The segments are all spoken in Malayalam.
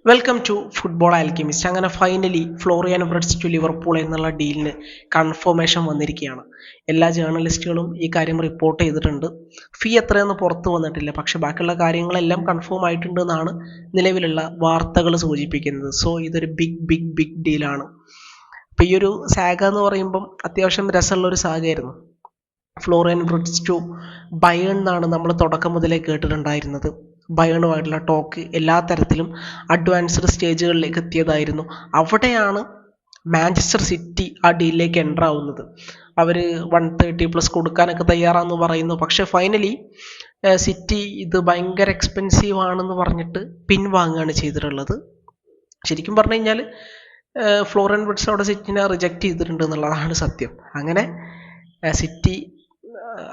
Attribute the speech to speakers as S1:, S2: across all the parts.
S1: Welcome to football alchemist. അങ്ങനെ finally Florian Wirtz to Liverpool എന്നുള്ള ഡീലിന് കൺഫർമേഷൻ വന്നിരിക്കുകയാണ്. എല്ലാ ജേർണലിസ്റ്റുകളും ഈ കാര്യം റിപ്പോർട്ട് ചെയ്തിട്ടുണ്ട്. ഫീ എത്രയെന്ന് പുറത്തു വന്നിട്ടില്ല, പക്ഷെ ബാക്കിയുള്ള കാര്യങ്ങളെല്ലാം കൺഫേം ആയിട്ടുണ്ട് എന്നാണ് നിലവിലുള്ള വാർത്തകൾ സൂചിപ്പിക്കുന്നത്. സോ ഇതൊരു ബിഗ് ഡീലാണ്. അപ്പോൾ ഈ ഒരു സാഗ എന്ന് പറയുമ്പം അത്യാവശ്യം രസമുള്ള ഒരു സാഗയായിരുന്നു. ഫ്ലോറിയൻ വിർട്സ് ടു ബയേൺ എന്നാണ് നമ്മൾ തുടക്കം മുതലേ കേട്ടിട്ടുണ്ടായിരുന്നത്. ബയേണുമായിട്ടുള്ള ടോക്ക് എല്ലാ തരത്തിലും അഡ്വാൻസ്ഡ് സ്റ്റേജുകളിലേക്ക് എത്തിയതായിരുന്നു. അവിടെയാണ് മാഞ്ചസ്റ്റർ സിറ്റി ആ ഡീലിലേക്ക് എൻ്റർ ആവുന്നത്. അവർ 130+ കൊടുക്കാനൊക്കെ തയ്യാറാണെന്ന് പറയുന്നു. പക്ഷെ ഫൈനലി സിറ്റി ഇത് ഭയങ്കര എക്സ്പെൻസീവ് ആണെന്ന് പറഞ്ഞിട്ട് പിൻവാങ്ങുകയാണ് ചെയ്തിട്ടുള്ളത്. ശരിക്കും പറഞ്ഞു കഴിഞ്ഞാൽ ഫ്ലോറിയൻ വിർട്സ് അവിടെ സിറ്റിനെ റിജക്റ്റ് ചെയ്തിട്ടുണ്ട് എന്നുള്ളതാണ് സത്യം. അങ്ങനെ സിറ്റി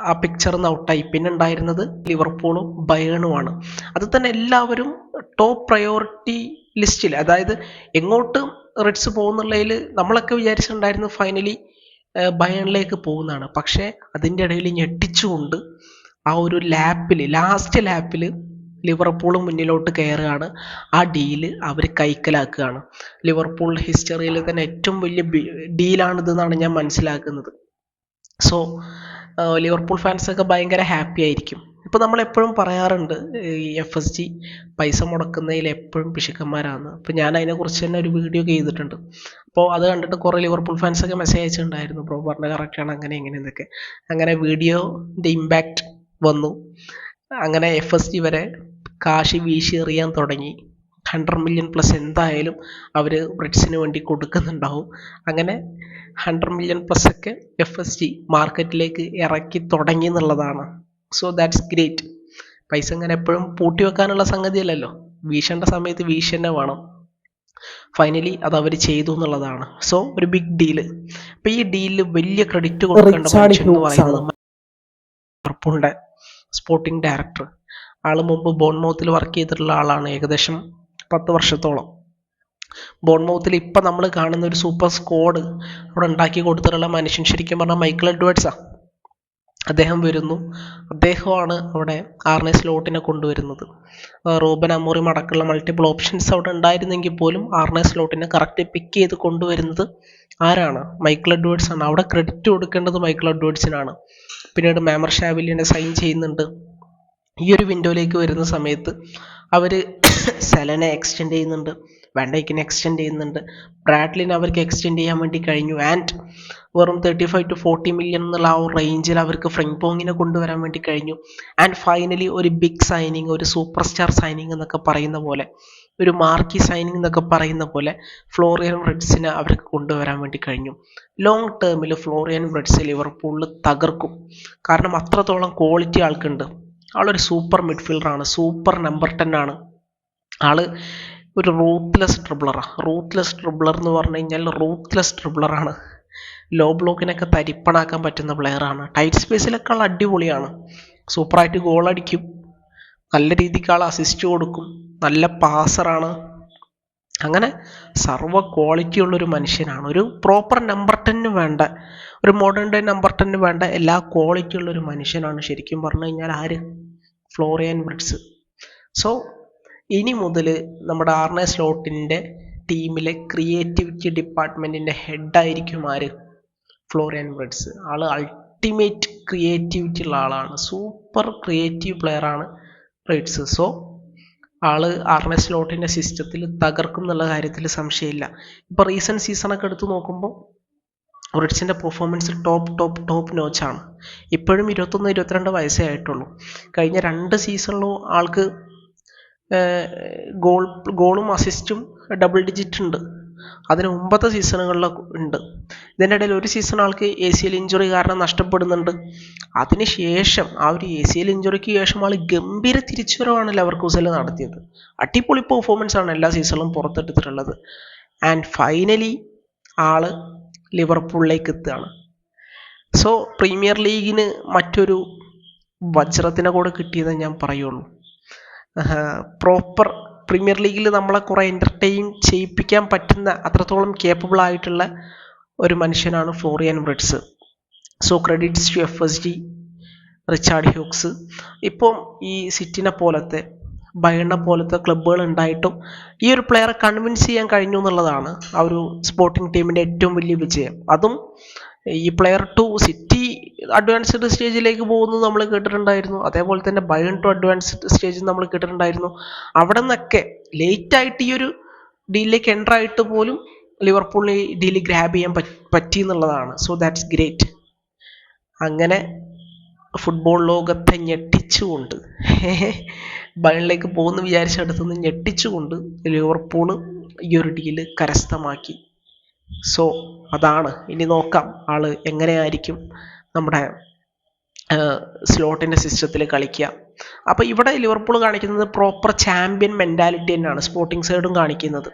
S1: ആ പിക്ചറിൽ നിന്ന് ഔട്ടായി. പിന്നെ ഉണ്ടായിരുന്നത് ലിവർപൂളും ബയേണുമാണ്. അത് തന്നെ എല്ലാവരും ടോപ്പ് പ്രയോറിറ്റി ലിസ്റ്റിൽ, അതായത് എങ്ങോട്ട് റെഡ്സ് പോകുന്നുള്ളതിൽ നമ്മളൊക്കെ വിചാരിച്ചിട്ടുണ്ടായിരുന്നു ഫൈനലി ബയേണിലേക്ക് പോകുന്നതാണ്. പക്ഷേ അതിൻ്റെ ഇടയിൽ ഞെട്ടിച്ചുകൊണ്ട് ആ ഒരു ലാസ്റ്റ് ലാപ്പിൽ ലിവർപൂൾ മുന്നിലോട്ട് കയറുകയാണ്. ആ ഡീല് അവർ കൈക്കലാക്കുകയാണ്. ലിവർപൂൾ ഹിസ്റ്ററിയിൽ തന്നെ ഏറ്റവും വലിയ ഡീലാണിതെന്നാണ് ഞാൻ മനസ്സിലാക്കുന്നത്. സോ ലിവർപൂൾ ഫാൻസൊക്കെ ഭയങ്കര ഹാപ്പി ആയിരിക്കും. ഇപ്പോൾ നമ്മളെപ്പോഴും പറയാറുണ്ട് ഈ FSG പൈസ മുടക്കുന്നതിൽ എപ്പോഴും പിശുക്കന്മാരാണ്. അപ്പോൾ ഞാൻ അതിനെക്കുറിച്ച് തന്നെ ഒരു വീഡിയോ ചെയ്തിട്ടുണ്ട്. അപ്പോൾ അത് കണ്ടിട്ട് കുറേ ലിവർപൂൾ ഫാൻസൊക്കെ മെസ്സേജ് അയച്ചിട്ടുണ്ടായിരുന്നു, ബ്രോ പറഞ്ഞ കറക്റ്റാണ് അങ്ങനെ ഇങ്ങനെ എന്നൊക്കെ. അങ്ങനെ വീഡിയോൻ്റെ ഇമ്പാക്റ്റ് വന്നു. അങ്ങനെ FSG വരെ കാശ് വീശി എറിയാൻ തുടങ്ങി. 100 മില്യൺ പ്ലസ് എന്തായാലും അവർ റെഡ്സിന് വേണ്ടി കൊടുക്കുന്നുണ്ടാവും. അങ്ങനെ 100 മില്യൺ പ്ലസ് ഒക്കെ FSG മാർക്കറ്റിലേക്ക് ഇറക്കി തുടങ്ങി എന്നുള്ളതാണ്. So that's great. പൈസ ഇങ്ങനെ എപ്പോഴും പൂട്ടി വെക്കാനുള്ള സംഗതിയല്ലല്ലോ, വീശേണ്ട സമയത്ത് വീശ തന്നെ വേണം. ഫൈനലി അത് അവർ ചെയ്തു എന്നുള്ളതാണ്. സോ ഒരു ബിഗ് ഡീല്. അപ്പം ഈ ഡീലിൽ വലിയ ക്രെഡിറ്റ് കൊടുക്കേണ്ട മനുഷ്യൻ എന്ന് പറയുന്നത് ലിവർപൂളിന്റെ സ്പോർട്ടിംഗ് ഡയറക്ടർ. ആൾ മുമ്പ് ബോൺമൗത്തിൽ വർക്ക് ചെയ്തിട്ടുള്ള ആളാണ്, ഏകദേശം 10 വർഷത്തോളം. ബോൺമൗത്തിൽ ഇപ്പം നമ്മൾ കാണുന്ന ഒരു സൂപ്പർ സ്ക്വാഡ് അവിടെ ഉണ്ടാക്കി കൊടുത്തിട്ടുള്ള മനുഷ്യൻ ശരിക്കും പറഞ്ഞാൽ മൈക്കിൾ എഡ്വേർഡ്സാണ്. അദ്ദേഹം വരുന്നു. അദ്ദേഹമാണ് അവിടെ ആർനെ സ്ലോട്ടിനെ കൊണ്ടുവരുന്നത്. റൂബൻ അമോറിം അടക്കമുള്ള മൾട്ടിപ്പിൾ ഓപ്ഷൻസ് അവിടെ ഉണ്ടായിരുന്നെങ്കിൽ പോലും ആർനെ സ്ലോട്ടിനെ കറക്റ്റ് പിക്ക് ചെയ്ത് കൊണ്ടുവരുന്നത് ആരാണ്? മൈക്കിൾ എഡ്വേർഡ്സ് ആണ്. അവിടെ ക്രെഡിറ്റ് കൊടുക്കേണ്ടത് മൈക്കിൾ എഡ്വേർഡ്സിനാണ്. പിന്നീട് മാമർ ഷാവിലിനെ സൈൻ ചെയ്യുന്നുണ്ട്. ഈ ഒരു വിൻഡോയിലേക്ക് വരുന്ന സമയത്ത് അവർ സെലനെ എക്സ്റ്റെൻഡ് ചെയ്യുന്നുണ്ട്, വാൻഡൈക്കിനെ എക്സ്റ്റെൻഡ് ചെയ്യുന്നുണ്ട്, ബ്രാഡ്ലിനെ അവർക്ക് എക്സ്റ്റെൻഡ് ചെയ്യാൻ വേണ്ടി കഴിഞ്ഞു. ആൻഡ് വെറും 35 to 40 മില്യൺ എന്നുള്ള ആ ഒരു റേഞ്ചിൽ അവർക്ക് ഫ്രിംഗ്പോങ്ങിനെ കൊണ്ടുവരാൻ വേണ്ടി കഴിഞ്ഞു. ആൻഡ് ഫൈനലി ഒരു ബിഗ് സൈനിങ്, ഒരു സൂപ്പർ സ്റ്റാർ സൈനിങ് എന്നൊക്കെ പറയുന്ന പോലെ, ഒരു മാർക്കി സൈനിങ് എന്നൊക്കെ പറയുന്ന പോലെ ഫ്ലോറിയൻ വിർട്സിനെ അവർക്ക് കൊണ്ടുവരാൻ വേണ്ടി കഴിഞ്ഞു. ലോങ് ടേമിൽ ഫ്ലോറിയൻ വിർട്സ് ലിവർപൂളിൽ തകർക്കും. കാരണം അത്രത്തോളം ക്വാളിറ്റി ആൾക്കുണ്ട്. ആളൊരു സൂപ്പർ മിഡ്ഫീൽഡറാണ്, സൂപ്പർ നമ്പർ 10 ആണ്. ആള് ഒരു റൂത്ത്ലെസ് ട്രിബ്ലർ എന്ന് പറഞ്ഞു കഴിഞ്ഞാൽ റൂത്ത്ലെസ് ട്രിബ്ലറാണ്. ലോ ബ്ലോക്കിനൊക്കെ തരിപ്പണാക്കാൻ പറ്റുന്ന പ്ലെയറാണ്. ടൈറ്റ് സ്പേസിലൊക്കെ ആൾ അടിപൊളിയാണ്. സൂപ്പറായിട്ട് ഗോൾ അടിക്കും, നല്ല രീതിക്ക് ആൾ അസിസ്റ്റ് കൊടുക്കും, നല്ല പാസറാണ്. അങ്ങനെ സർവ്വ ക്വാളിറ്റി ഉള്ളൊരു മനുഷ്യനാണ്. ഒരു പ്രോപ്പർ നമ്പർ 10 വേണ്ട, ഒരു മോഡേൺ ഡേ നമ്പർ 10 വേണ്ട എല്ലാ ക്വാളിറ്റി ഉള്ളൊരു മനുഷ്യനാണ് ശരിക്കും പറഞ്ഞു കഴിഞ്ഞാൽ ആര്? Florian Wirtz. സോ ഇനി മുതൽ നമ്മുടെ ആർനെ സ്ലോട്ടിൻ്റെ ടീമിലെ ക്രിയേറ്റിവിറ്റി ഡിപ്പാർട്ട്മെൻറ്റിൻ്റെ ഹെഡായിരിക്കും ആര്? Florian Wirtz. ആൾ അൾട്ടിമേറ്റ് ക്രിയേറ്റിവിറ്റി ഉള്ള ആളാണ്, സൂപ്പർ ക്രിയേറ്റീവ് പ്ലെയറാണ് വിർട്സ്. സോ ആള് ആർനെ സ്ലോട്ടിൻ്റെ സിസ്റ്റത്തിൽ തകർക്കും എന്നുള്ള കാര്യത്തിൽ സംശയമില്ല. ഇപ്പോൾ റീസെൻറ്റ് സീസണൊക്കെ എടുത്ത് നോക്കുമ്പോൾ വിർട്സിൻ്റെ പെർഫോമൻസ് ടോപ്പ് നോച്ചാണ്. ഇപ്പോഴും 21-22 വയസ്സേ ആയിട്ടുള്ളൂ. കഴിഞ്ഞ 2 സീസണിലും ആൾക്ക് ഗോളും അസിസ്റ്റും ഡബിൾ ഡിജിറ്റ് ഉണ്ട്. അതിന് മുമ്പത്തെ സീസണുകളിലൊക്കെ ഉണ്ട്. ഇതിൻ്റെ ഇടയിൽ ഒരു സീസൺ ആൾക്ക് ACL ഇഞ്ചുറി കാരണം നഷ്ടപ്പെടുന്നുണ്ട്. അതിനുശേഷം ആ ഒരു ACL ഇഞ്ചുറിക്ക് ശേഷം ആൾ ഗംഭീര തിരിച്ചുവരവാണ് ലെവർകൂസനിൽ നടത്തിയത്. അടിപൊളി പെർഫോമൻസ് ആണ് എല്ലാ സീസണിലും പുറത്തെടുത്തിട്ടുള്ളത്. ആൻഡ് ഫൈനലി ആള് ലിവർപൂളിലേക്ക് എത്തുകയാണ്. സോ പ്രീമിയർ ലീഗിന് മറ്റൊരു വജ്രത്തിനെ കൂടെ കിട്ടിയതെന്ന് ഞാൻ പറയുള്ളൂ. പ്രോപ്പർ പ്രീമിയർ ലീഗിൽ നമ്മളെ കുറേ എൻ്റർടൈൻ ചെയ്യിപ്പിക്കാൻ പറ്റുന്ന അത്രത്തോളം കേപ്പബിൾ ആയിട്ടുള്ള ഒരു മനുഷ്യനാണ് Florian Wirtz. So credits to FSG, Richard Hughes. ഇപ്പം ഈ സിറ്റിനെ പോലത്തെ ബയണിനെ പോലത്തെ ക്ലബ്ബുകൾ ഉണ്ടായിട്ടും ഈ ഒരു പ്ലെയറെ കൺവിൻസ് ചെയ്യാൻ കഴിഞ്ഞു എന്നുള്ളതാണ് ആ ഒരു സ്പോർട്ടിംഗ് ടീമിൻ്റെ ഏറ്റവും വലിയ വിജയം. അതും ഈ പ്ലെയർ ടു സിറ്റി അഡ്വാൻസ്ഡ് സ്റ്റേജിലേക്ക് പോകുന്നത് നമ്മൾ കേട്ടിട്ടുണ്ടായിരുന്നു. അതേപോലെ തന്നെ ബയൺ ടു അഡ്വാൻസ്ഡ് സ്റ്റേജ് നമ്മൾ കേട്ടിട്ടുണ്ടായിരുന്നു. അവിടെ നിന്നൊക്കെ ലേറ്റായിട്ട് ഈ ഒരു ഡീലിലേക്ക് എൻ്റർ ആയിട്ട് പോലും ലിവർപൂളിന് ഈ ഡീൽ ഗ്രാബ് ചെയ്യാൻ പറ്റി എന്നുള്ളതാണ്. So that's great. അങ്ങനെ ഫുട്ബോൾ ലോകത്തെ ഞെട്ടിച്ചുകൊണ്ട് ബയണിലേക്ക് പോകുന്നു വിചാരിച്ചെടുത്തുനിന്ന് ഞെട്ടിച്ചുകൊണ്ട് ലിവർപൂള് ഈ ഒരു ഡീല് കരസ്ഥമാക്കി. സോ അതാണ്. ഇനി നോക്കാം ആള് എങ്ങനെയായിരിക്കും നമ്മുടെ സ്ലോട്ടിൻ്റെ സിസ്റ്റത്തിൽ കളിക്കുക. അപ്പോൾ ഇവിടെ ലിവർപൂൾ കാണിക്കുന്നത് പ്രോപ്പർ ചാമ്പ്യൻ മെൻറ്റാലിറ്റി തന്നെയാണ് സ്പോർട്ടിംഗ് സൈഡും കാണിക്കുന്നത്.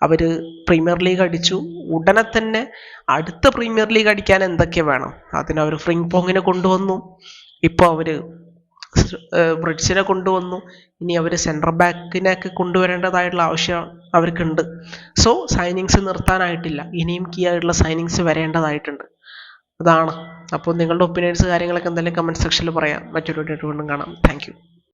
S1: അവർ പ്രീമിയർ ലീഗ് അടിച്ചു, ഉടനെ തന്നെ അടുത്ത പ്രീമിയർ ലീഗ് അടിക്കാൻ എന്തൊക്കെ വേണം അതിനവർ ഫ്രിംഗ്പോങ്ങിനെ കൊണ്ടുവന്നു, ഇപ്പോൾ അവർ ബ്രിഡ്ജിനെ കൊണ്ടുവന്നു, ഇനി അവർ സെൻട്രൽ ബാക്കിനെയൊക്കെ കൊണ്ടുവരേണ്ടതായിട്ടുള്ള ആവശ്യം അവർക്കുണ്ട്. സോ സൈനിങ്സ് നിർത്താനായിട്ടില്ല, ഇനിയും കീ ആയിട്ടുള്ള സൈനിങ്സ് വരേണ്ടതായിട്ടുണ്ട്. അതാണ്. അപ്പോൾ നിങ്ങളുടെ ഒപ്പീനിയൻസ് കാര്യങ്ങളൊക്കെ എന്തായാലും കമൻറ്റ് സെക്ഷനിൽ പറയാം. മറ്റൊരു വീഡിയോ വീണ്ടും കാണാം. Thank you.